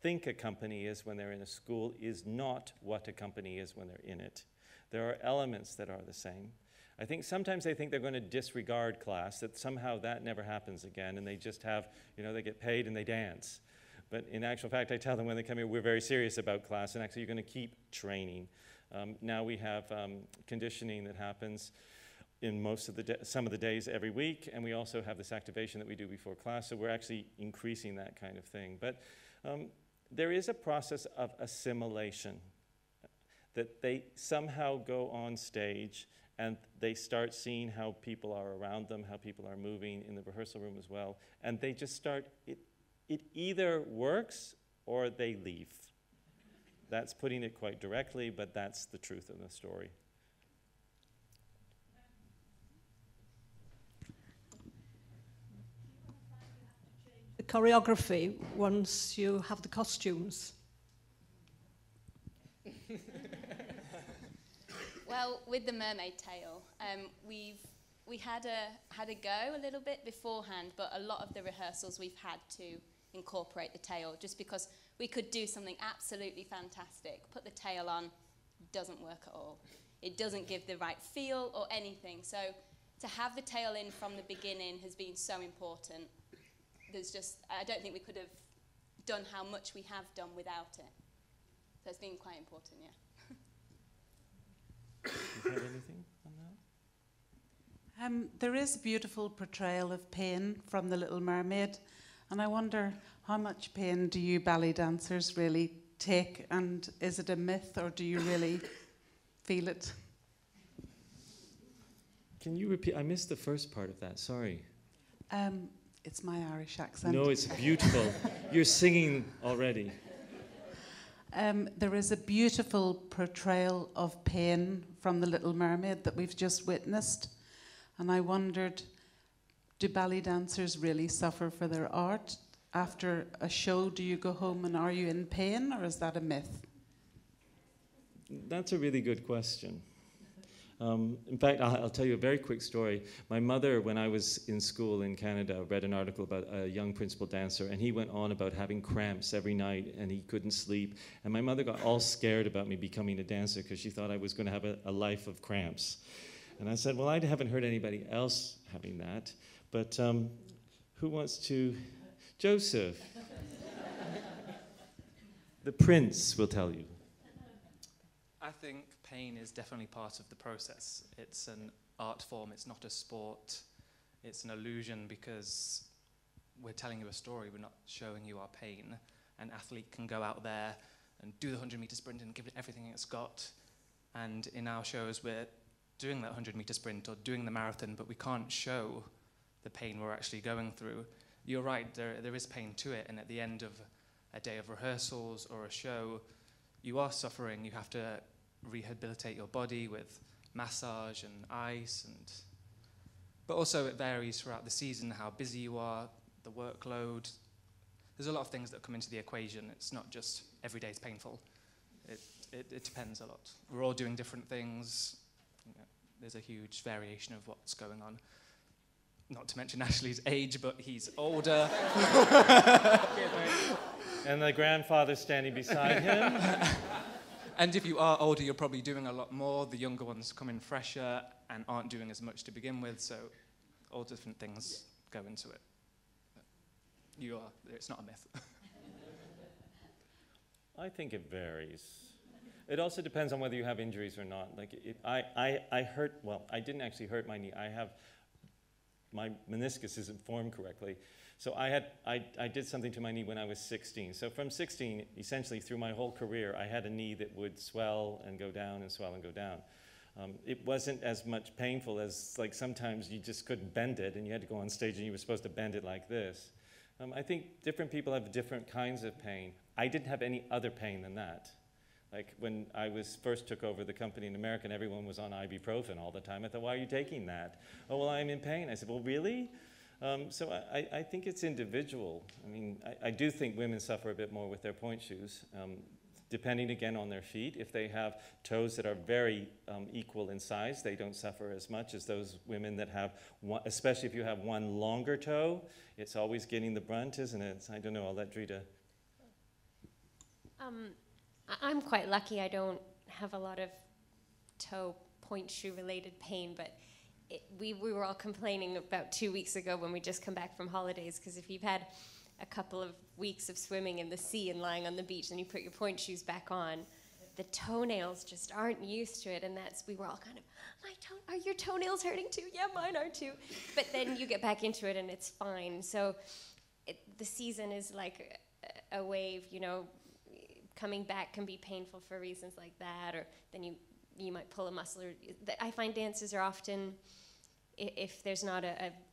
think a company is when they're in a school is not what a company is when they're in it. There are elements that are the same. I think sometimes they think they're going to disregard class, that somehow that never happens again, and they just have, they get paid and they dance. But in actual fact, I tell them when they come here, we're very serious about class, and actually you're going to keep training. Now we have conditioning that happens in some of the days every week, and we also have this activation that we do before class, so we're actually increasing that kind of thing. But there is a process of assimilation, that they somehow go on stage and they start seeing how people are around them, how people are moving in the rehearsal room as well, and they just start, it either works or they leave. That's putting it quite directly, but that's the truth of the story. The choreography once you have the costumes. Well, with the mermaid tail, we had a go a little bit beforehand, but a lot of the rehearsals we've had to incorporate the tail, just because we could do something absolutely fantastic, put the tail on, doesn't work at all. It doesn't give the right feel or anything. So to have the tail in from the beginning has been so important. I don't think we could have done how much we have done without it. So it's been quite important, yeah. Do you have anything on that? There is a beautiful portrayal of pain from the Little Mermaid, and I wonder how much pain do you ballet dancers really take, and is it a myth or do you really feel it? Can you repeat? I missed the first part of that, sorry. It's my Irish accent. No, it's beautiful. You're singing already. There is a beautiful portrayal of pain from the Little Mermaid that we've just witnessed, and I wondered, do ballet dancers really suffer for their art? After a show, do you go home and are you in pain, or is that a myth? That's a really good question. In fact, I'll tell you a very quick story. My mother, when I was in school in Canada, read an article about a young principal dancer, and he went on about having cramps every night, and he couldn't sleep. And my mother got all scared about me becoming a dancer because she thought I was going to have a life of cramps. And I said, well, I haven't heard anybody else having that, but who wants to? Joseph. The prince will tell you. I think pain is definitely part of the process. It's an art form, it's not a sport. It's an illusion because we're telling you a story, we're not showing you our pain. An athlete can go out there and do the 100-meter sprint and give it everything it's got. And in our shows, we're doing that 100-meter sprint or doing the marathon, but we can't show the pain we're actually going through. You're right, there is pain to it, and at the end of a day of rehearsals or a show, you are suffering. You have to rehabilitate your body with massage and ice, but also it varies throughout the season how busy you are, the workload. There's a lot of things that come into the equation. It's not just every day is painful. It depends a lot. We're all doing different things. You know, there's a huge variation of what's going on. Not to mention Ashley's age, but he's older. And the grandfather standing beside him. And if you are older, you're probably doing a lot more. The younger ones come in fresher and aren't doing as much to begin with, so all different things go into it. It's not a myth. I think it varies. It also depends on whether you have injuries or not. Like, I didn't actually hurt my knee. My meniscus isn't formed correctly. So I did something to my knee when I was 16. So from 16, essentially through my whole career, I had a knee that would swell and go down and swell and go down. It wasn't as much painful as, like, sometimes you just couldn't bend it and you had to go on stage and you were supposed to bend it like this. I think different people have different kinds of pain. I didn't have any other pain than that. Like, when I first took over the company in America and everyone was on ibuprofen all the time, I thought, why are you taking that? Oh, well, I'm in pain. I said, well, really? So I think it's individual. I mean, I do think women suffer a bit more with their point shoes, depending again on their feet. If they have toes that are very equal in size, they don't suffer as much as those women that have one, especially if you have one longer toe. It's always getting the brunt, isn't it? I don't know, I'll let Drita. I'm quite lucky. I don't have a lot of toe point shoe related pain, but we were all complaining about 2 weeks ago when we just come back from holidays, because if you've had a couple of weeks of swimming in the sea and lying on the beach and you put your point shoes back on, the toenails just aren't used to it, and we were all kind of, are your toenails hurting too? Yeah, mine are too. But then you get back into it and it's fine. So the season is like a wave, you know. Coming back can be painful for reasons like that, or then you might pull a muscle. I find dancers are often, if there's not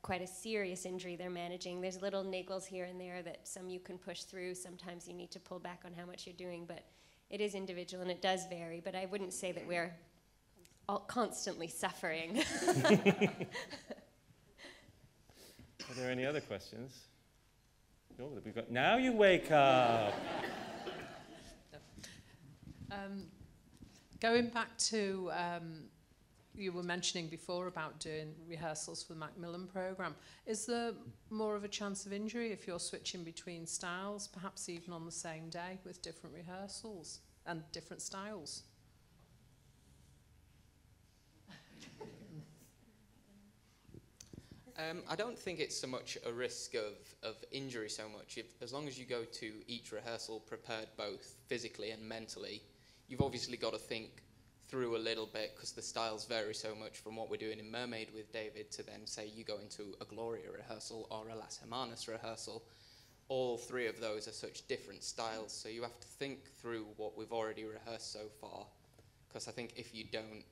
quite a serious injury they're managing, there's little niggles here and there that some you can push through. Sometimes you need to pull back on how much you're doing, but it is individual and it does vary. But I wouldn't say that we're all constantly suffering. Are there any other questions? No, we've got. Now you wake up. Going back to, you were mentioning before about doing rehearsals for the Macmillan programme. Is there more of a chance of injury if you're switching between styles, perhaps even on the same day with different rehearsals and different styles? I don't think it's so much a risk of injury so much. As long as you go to each rehearsal prepared both physically and mentally, you've obviously got to think through a little bit, because the styles vary so much from what we're doing in Mermaid with David to then say you go into a Gloria rehearsal or a Las Hermanas rehearsal. All three of those are such different styles, so you have to think through what we've already rehearsed so far, because I think if you don't,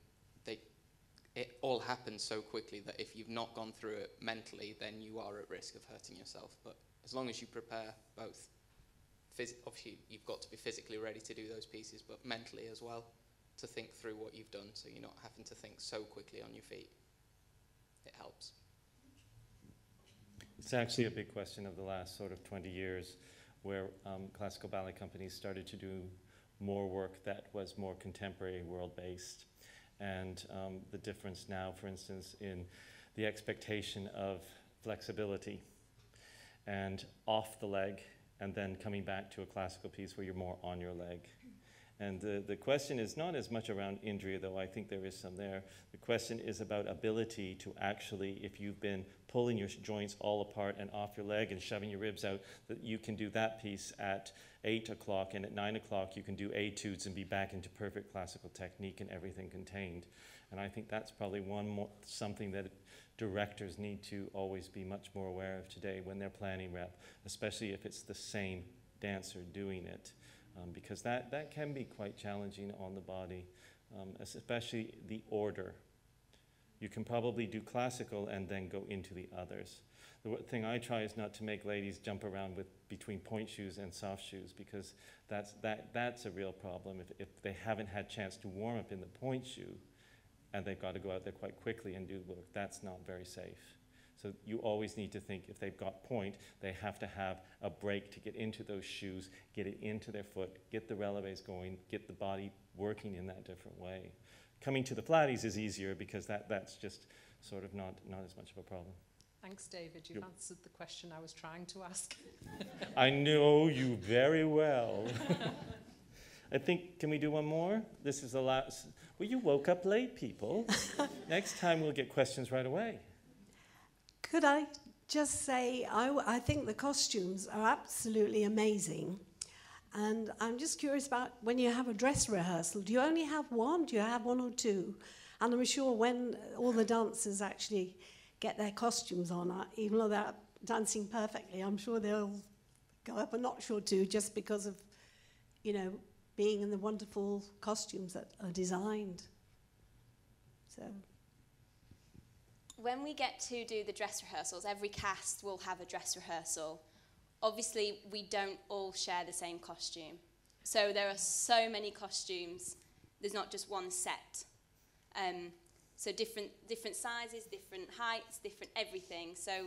it all happens so quickly that if you've not gone through it mentally, then you are at risk of hurting yourself. But as long as you prepare both, obviously you've got to be physically ready to do those pieces, but mentally as well, to think through what you've done, so you're not having to think so quickly on your feet. It helps. It's actually a big question of the last sort of 20 years, where classical ballet companies started to do more work that was more contemporary, world-based. And the difference now, for instance, in the expectation of flexibility and off the leg, and then coming back to a classical piece where you're more on your leg. And the question is not as much around injury, though I think there is some there. The question is about ability to actually, if you've been pulling your joints all apart and off your leg and shoving your ribs out, that you can do that piece at 8 o'clock, and at 9 o'clock you can do etudes and be back into perfect classical technique and everything contained. And I think that's probably something that directors need to always be much more aware of today when they're planning rep, especially if it's the same dancer doing it. because that can be quite challenging on the body, especially the order. You can probably do classical and then go into the others. The thing I try is not to make ladies jump around between point shoes and soft shoes, because that's a real problem. If they haven't had chance to warm up in the point shoe and they've got to go out there quite quickly and do the work, that's not very safe. So you always need to think, if they've got point, they have to have a break to get into those shoes, get it into their foot, get the releves going, get the body working in that different way. Coming to the flatties is easier because that's just sort of not as much of a problem. Thanks, David. You've answered the question I was trying to ask. I know you very well. I think, can we do one more? This is the last. Well, you woke up late, people. Next time we'll get questions right away. Could I just say, I think the costumes are absolutely amazing. And I'm just curious about when you have a dress rehearsal, do you only have one? Do you have one or two? And I'm sure when all the dancers actually get their costumes on, even though they're dancing perfectly, I'm sure they'll go up a notch or two just because of, being in the wonderful costumes that are designed. So. When we get to do the dress rehearsals, every cast will have a dress rehearsal. Obviously, we don't all share the same costume. So there are so many costumes. There's not just one set. So different sizes, different heights, different everything. So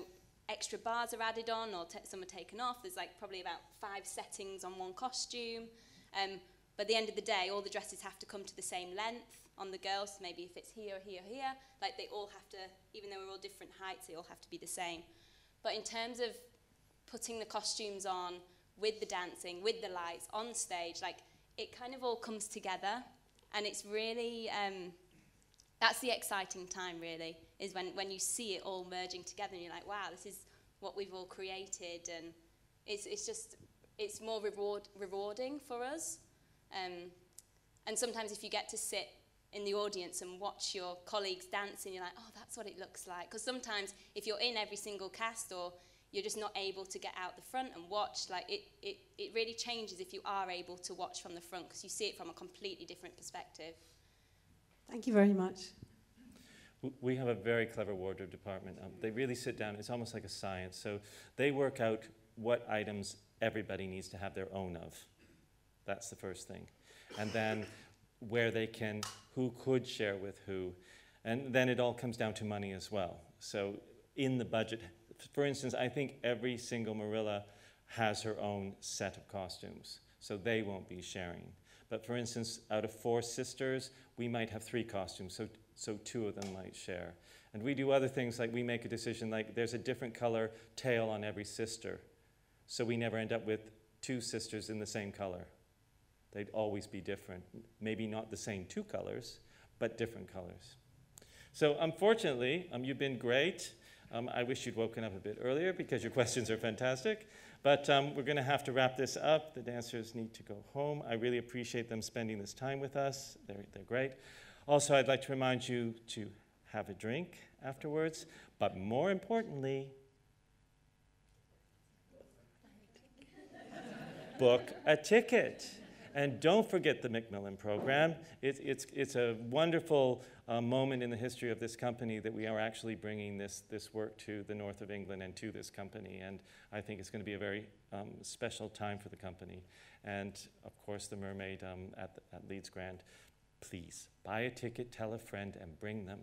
extra bars are added on, or some are taken off. There's probably about 5 settings on one costume. But at the end of the day, all the dresses have to come to the same length on the girls. Maybe if it's here, here, here, they all have to, even though we're all different heights, they all have to be the same. But in terms of putting the costumes on with the dancing, with the lights, on stage, it kind of all comes together. And it's really, that's the exciting time, really, is when you see it all merging together and you're like, wow, this is what we've all created. And it's more rewarding for us. And sometimes if you get to sit in the audience and watch your colleagues dancing, you're like, oh, that's what it looks like. Because sometimes if you're in every single cast, or you're just not able to get out the front and watch, it really changes if you are able to watch from the front, because you see it from a completely different perspective. Thank you very much. We have a very clever wardrobe department. They really sit down. It's almost like a science. So they work out what items everybody needs to have their own of. That's the first thing. And then where they can, who could share with who. And then it all comes down to money as well. So in the budget, for instance, I think every single Marilla has her own set of costumes, so they won't be sharing. But for instance, out of 4 sisters, we might have 3 costumes, so 2 of them might share. And we do other things, like we make a decision, like there's a different color tail on every sister, so we never end up with 2 sisters in the same color. They'd always be different. Maybe not the same 2 colors, but different colors. So unfortunately, you've been great. I wish you'd woken up a bit earlier because your questions are fantastic. But we're going to have to wrap this up. The dancers need to go home. I really appreciate them spending this time with us. They're great. Also, I'd like to remind you to have a drink afterwards. But more importantly, book a ticket. And don't forget the Macmillan program. It's a wonderful moment in the history of this company that we are actually bringing this work to the north of England and to this company. And I think it's going to be a very special time for the company. And of course, the Mermaid at Leeds Grand. Please buy a ticket, tell a friend, and bring them.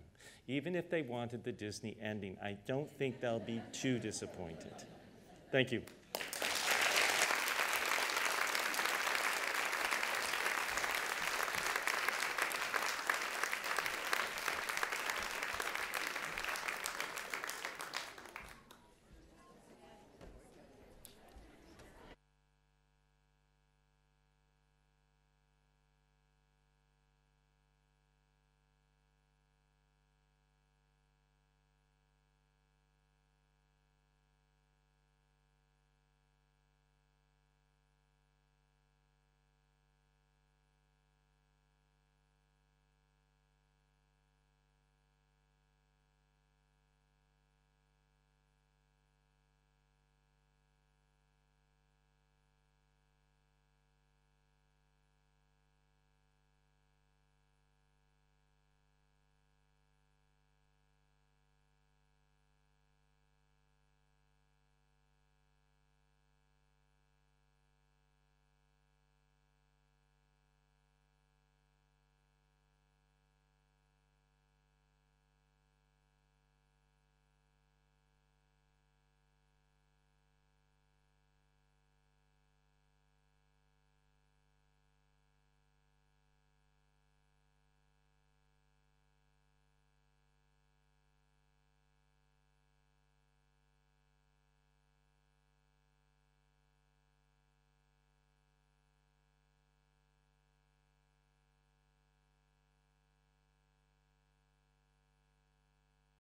Even if they wanted the Disney ending, I don't think they'll be too disappointed. Thank you.